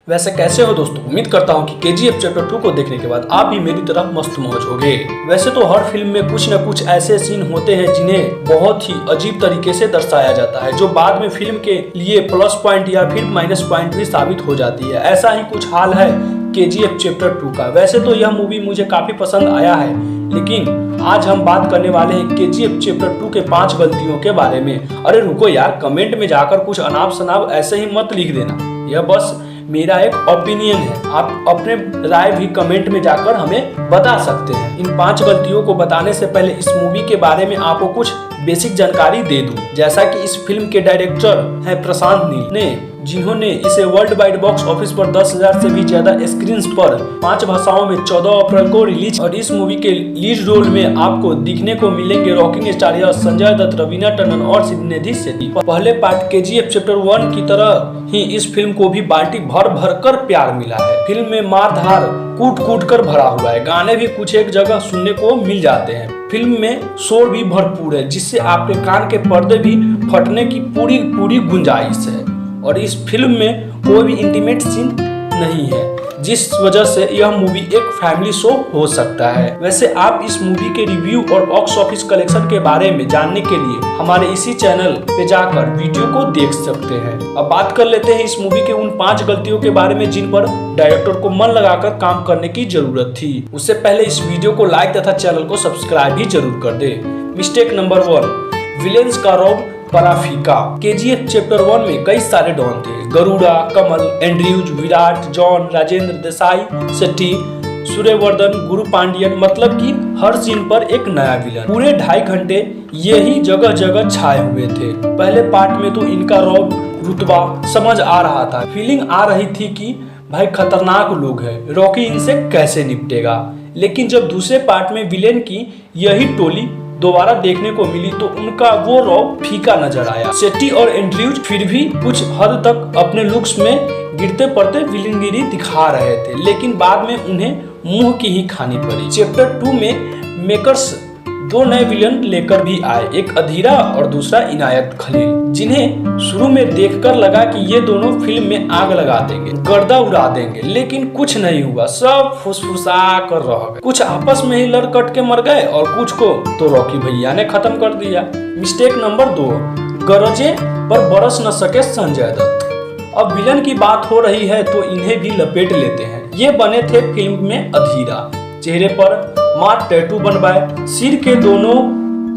वैसे कैसे हो दोस्तों, उम्मीद करता हूँ कि KGF चैप्टर 2 को देखने के बाद आप भी मेरी तरह मस्त मौज होगे। वैसे तो हर फिल्म में कुछ न कुछ ऐसे सीन होते हैं जिन्हें बहुत ही अजीब तरीके से दर्शाया जाता है, जो बाद में फिल्म के लिए प्लस पॉइंट या फिर माइनस पॉइंट भी साबित हो जाती है। ऐसा ही कुछ हाल है KGF चैप्टर 2 का। वैसे तो यह मूवी मुझे काफी पसंद आया है, लेकिन आज हम बात करने वाले हैं KGF चैप्टर 2 के 5 गलतियों के बारे में। अरे रुको यार, कमेंट में जाकर कुछ अनाप शनाप ऐसे ही मत लिख देना, यह बस मेरा एक ओपिनियन है। आप अपने राय भी कमेंट में जाकर हमें बता सकते हैं। इन 5 गलतियों को बताने से पहले इस मूवी के बारे में आपको कुछ बेसिक जानकारी दे दूं। जैसा कि इस फिल्म के डायरेक्टर हैं प्रशांत नील ने, जिन्होंने इसे वर्ल्ड वाइड बॉक्स ऑफिस पर 10,000 से भी ज्यादा स्क्रीन पर 5 भाषाओं में 14 अप्रैल को रिलीज। और इस मूवी के लीड रोल में आपको दिखने को मिलेंगे रॉकिंग स्टार या संजय दत्त, रवीना टंडन और श्रीनिधि शेट्टी। पहले पार्ट KGF चैप्टर 1 की तरह ही इस फिल्म को भी बाल्टी भर भर कर प्यार मिला है। फिल्म में मारधार कूट कूट कर भरा हुआ है, गाने भी कुछ एक जगह सुनने को मिल जाते हैं। फिल्म में शोर भी भरपूर है, जिससे आपके कान के पर्दे भी फटने की पूरी गुंजाइश है। और इस फिल्म में कोई भी इंटीमेट सीन नहीं है, जिस वजह से यह मूवी एक फैमिली शो हो सकता है। वैसे आप इस मूवी के रिव्यू और बॉक्स ऑफिस कलेक्शन के बारे में जानने के लिए हमारे इसी चैनल पे जाकर वीडियो को देख सकते हैं। अब बात कर लेते हैं इस मूवी के उन 5 गलतियों के बारे में जिन पर डायरेक्टर को मन लगाकर काम करने की जरूरत थी। उससे पहले इस वीडियो को लाइक तथा चैनल को सब्सक्राइब भी जरूर कर दे। मिस्टेक नंबर 1, विलेन्स का रॉब पराफिका। KGF चैप्टर 1 में कई सारे डॉन थे, गरुड़ा, कमल, एंड्रयूज, विराट, जॉन, राजेंद्र देसाई, शेट्टी, सूर्यवर्धन, गुरु पांडियन, मतलब कि हर सीन पर एक नया विलन। पूरे 2.5 घंटे यही जगह जगह छाए हुए थे। पहले पार्ट में तो इनका रॉब रुतबा समझ आ रहा था, फीलिंग आ रही थी कि भाई खतरनाक लोग हैं, रॉकी इनसे कैसे निपटेगा। लेकिन जब दूसरे पार्ट में विलेन की यही टोली दोबारा देखने को मिली तो उनका वो रॉब फीका नजर आया। शेट्टी और एंड्रयूज फिर भी कुछ हद तक अपने लुक्स में गिरते पड़ते विलनगिरी दिखा रहे थे, लेकिन बाद में उन्हें मुंह की ही खानी पड़ी। चैप्टर 2 में मेकर्स 2 नए विलन लेकर भी आए, एक अधीरा और दूसरा इनायत खलील, जिन्हें शुरू में देखकर लगा कि ये दोनों फिल्म में आग लगा देंगे, गर्दा उड़ा देंगे, लेकिन कुछ नहीं हुआ। सब फुसफुसा कर रह गए। कुछ आपस में ही लड़ कट के मर गए और कुछ को तो रॉकी भैया ने खत्म कर दिया। मिस्टेक नंबर 2, गरजे पर बरस न सके संजय दत्त। अब विलन की बात हो रही है तो इन्हें भी लपेट लेते हैं। ये बने थे फिल्म में अधीरा, चेहरे पर मार टैटू बनवाए, सिर के दोनों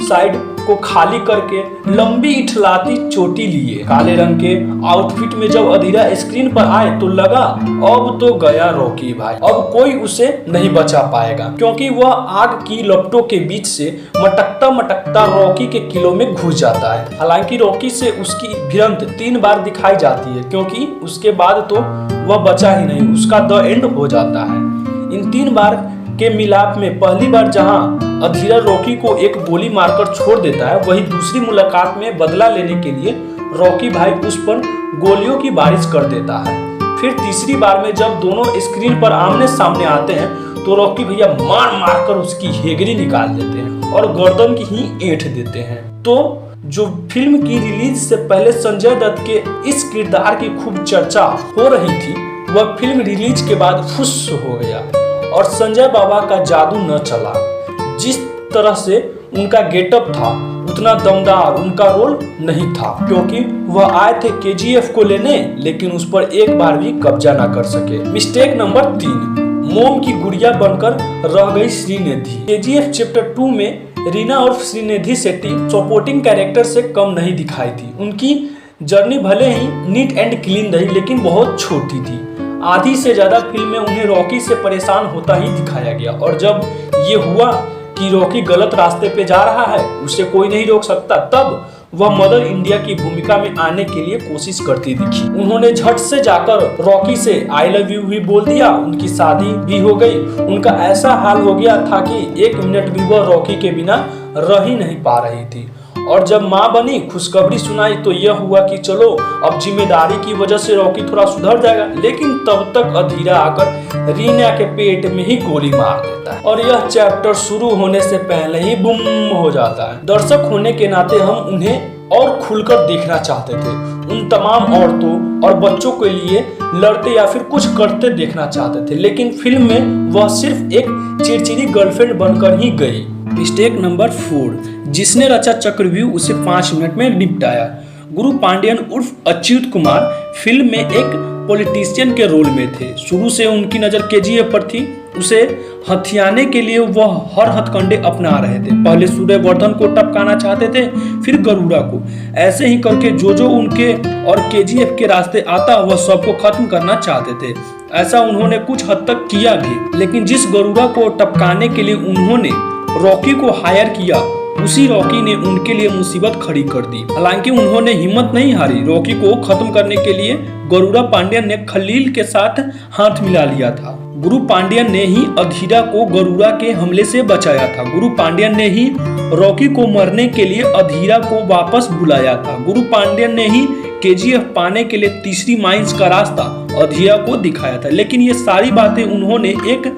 साइड को खाली करके लंबी इठलाती चोटी लिए, काले रंग के आउटफिट में जब अधीरा स्क्रीन पर आए तो लगा अब तो गया रॉकी भाई, अब कोई उसे नहीं बचा पाएगा, क्योंकि वह आग की लपटों के बीच से मटकता मटकता रॉकी के किलों में घुस जाता है। हालांकि रॉकी से उसकी भिड़ंत 3 बार दिखाई जाती है, क्योंकि उसके बाद तो वह बचा ही नहीं, उसका द एंड हो जाता है। इन 3 बार के मिलाप में पहली बार जहां अधीरा रॉकी को एक गोली मारकर छोड़ देता है, वही दूसरी मुलाकात में बदला लेने के लिए रॉकी भाई उस पर गोलियों की बारिश कर देता है। फिर तीसरी बार में जब दोनों स्क्रीन पर आमने सामने आते हैं तो रॉकी भैया मार मार कर उसकी हेगरी निकाल देते हैं और गर्दन की ही ऐंठ देते हैं। तो जो फिल्म की रिलीज से पहले संजय दत्त के इस किरदार की खूब चर्चा हो रही थी, वह फिल्म रिलीज के बाद फुस हो गया और संजय बाबा का जादू न चला। जिस तरह से उनका गेटअप था उतना दमदार उनका रोल नहीं था, क्योंकि वह आए थे KGF को लेने, लेकिन उस पर एक बार भी कब्जा ना कर सके। मिस्टेक नंबर 3, मोम की गुड़िया बनकर रह गई श्रीनिधि। KGF चैप्टर 2 में रीना और श्रीनिधि शेट्टी सपोर्टिंग कैरेक्टर से कम नहीं दिखाई थी। उनकी जर्नी भले ही नीट एंड क्लीन रही, लेकिन बहुत छोटी थी। आधी से ज्यादा फिल्म में उन्हें रॉकी से परेशान होता ही दिखाया गया, और जब ये हुआ कि रॉकी गलत रास्ते पे जा रहा है, उसे कोई नहीं रोक सकता, तब वह मदर इंडिया की भूमिका में आने के लिए कोशिश करती दिखी। उन्होंने झट से जाकर रॉकी से आई लव यू भी बोल दिया, उनकी शादी भी हो गई। उनका ऐसा हाल हो गया था कि 1 मिनट भी वह रॉकी के बिना रह ही नहीं पा रही थी। और जब माँ बनी, खुशखबरी सुनाई तो यह हुआ कि चलो अब जिम्मेदारी की वजह से रॉकी थोड़ा सुधर जाएगा, लेकिन तब तक अधीरा आकर रीना के पेट में ही गोली मार देता है और यह चैप्टर शुरू होने से पहले ही बुम हो जाता है। दर्शक होने के नाते हम उन्हें और खुलकर देखना चाहते थे। उन तमाम औरतों और बच्चों के लिए लड़ते या फिर कुछ करते देखना चाहते थे, लेकिन फिल्म में वह सिर्फ एक चिड़चिड़ी गर्लफ्रेंड बनकर ही गई। मिस्टेक नंबर 4, जिसने रचा चक्रव्यूह उसे 5 मिनट में निपटाया। गुरु पांडियन उर्फ अच्युत कुमार फिल्म में एक पॉलिटिशियन के रोल में थे। शुरू से उनकी नज़र केजीएफ पर थी। उसे हथियाने के लिए वह हर हथकंडे अपना रहे थे। पहले सूर्यवर्धन को टपकाना चाहते थे, फिर गरुड़ा को। ऐसे ही करके जो उनके और केजीएफ के रास्ते आता वह सबको खत्म करना चाहते थे। ऐसा उन्होंने कुछ हद तक किया भी, लेकिन जिस गरुड़ा को टपकाने के लिए उन्होंने रॉकी को हायर किया, उसी रॉकी ने उनके लिए मुसीबत खड़ी कर दी। हालांकि उन्होंने हिम्मत नहीं हारी। रॉकी को खत्म करने के लिए गरुड़ा पांडियन ने खलील के साथ हाथ मिला लिया था। गुरु पांडियन ने ही अधीरा को गरुड़ा के हमले से बचाया था। गुरु पांडियन ने ही रॉकी को मरने के लिए अधीरा को वापस बुलाया था। गुरु पांडियन ने ही केजीएफ पाने के लिए तीसरी माइंस का रास्ता अधीरा को दिखाया था। लेकिन ये सारी बातें उन्होंने एक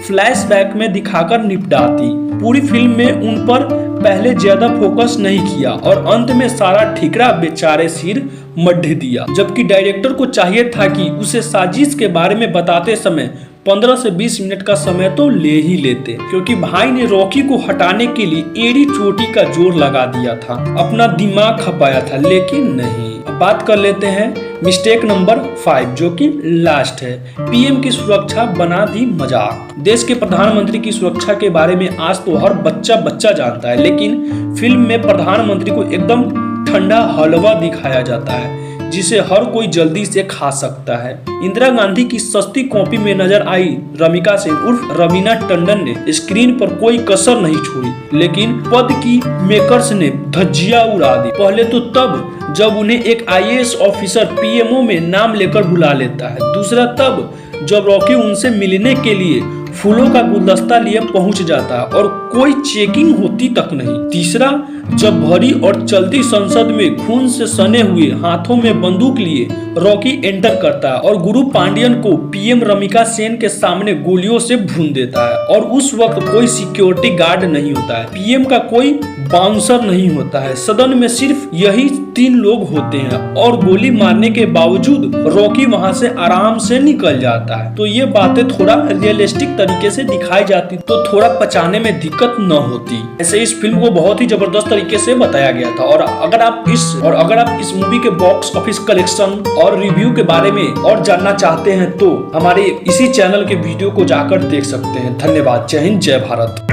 फ्लैशबैक में दिखाकर निपटा दी। पूरी फिल्म में उन पर पहले ज्यादा फोकस नहीं किया और अंत में सारा ठिकरा बेचारे सिर मढ़ दिया। जबकि डायरेक्टर को चाहिए था कि उसे साजिश के बारे में बताते समय 15 से 20 मिनट का समय तो ले ही लेते, क्योंकि भाई ने रॉकी को हटाने के लिए एड़ी चोटी का जोर लगा दिया था, अपना दिमाग खपाया था, लेकिन नहीं। अब बात कर लेते हैं मिस्टेक नंबर 5, जो कि लास्ट है। पीएम की सुरक्षा बना दी मजाक। देश के प्रधानमंत्री की सुरक्षा के बारे में आज तो हर बच्चा जानता है, लेकिन फिल्म में प्रधानमंत्री को एकदम ठंडा हलवा दिखाया जाता है जिसे हर कोई जल्दी से खा सकता है। इंदिरा गांधी की सस्ती कॉपी में नजर आई रमिका सेन उर्फ रवीना टंडन ने स्क्रीन पर कोई कसर नहीं छोड़ी, लेकिन पद की मेकर्स ने धज्जियां उड़ा दी। पहले तो तब जब उन्हें एक आईएएस ऑफिसर पीएमओ में नाम लेकर बुला लेता है। दूसरा तब जब रॉकी उनसे मिलने के लिए फूलों का गुलदस्ता लिए पहुंच जाता है और कोई चेकिंग होती तक नहीं। तीसरा जब भरी और चलती संसद में खून से सने हुए हाथों में बंदूक लिए रॉकी एंटर करता है और गुरु पांडियन को पीएम रमिका सेन के सामने गोलियों से भून देता है और उस वक्त कोई सिक्योरिटी गार्ड नहीं होता है, पीएम का कोई बाउंसर नहीं होता है, सदन में सिर्फ यही 3 लोग होते हैं और गोली मारने के बावजूद रॉकी वहां से आराम से निकल जाता है। तो ये बातें थोड़ा रियलिस्टिक तरीके से दिखाई जाती तो थोड़ा पचाने में दिक्कत न होती। ऐसे इस फिल्म को बहुत ही जबरदस्त तरीके से बताया गया था। और अगर आप इस मूवी के बॉक्स ऑफिस कलेक्शन और रिव्यू के बारे में और जानना चाहते हैं तो हमारे इसी चैनल के वीडियो को जाकर देख सकते हैं। धन्यवाद। जय हिंद, जय भारत।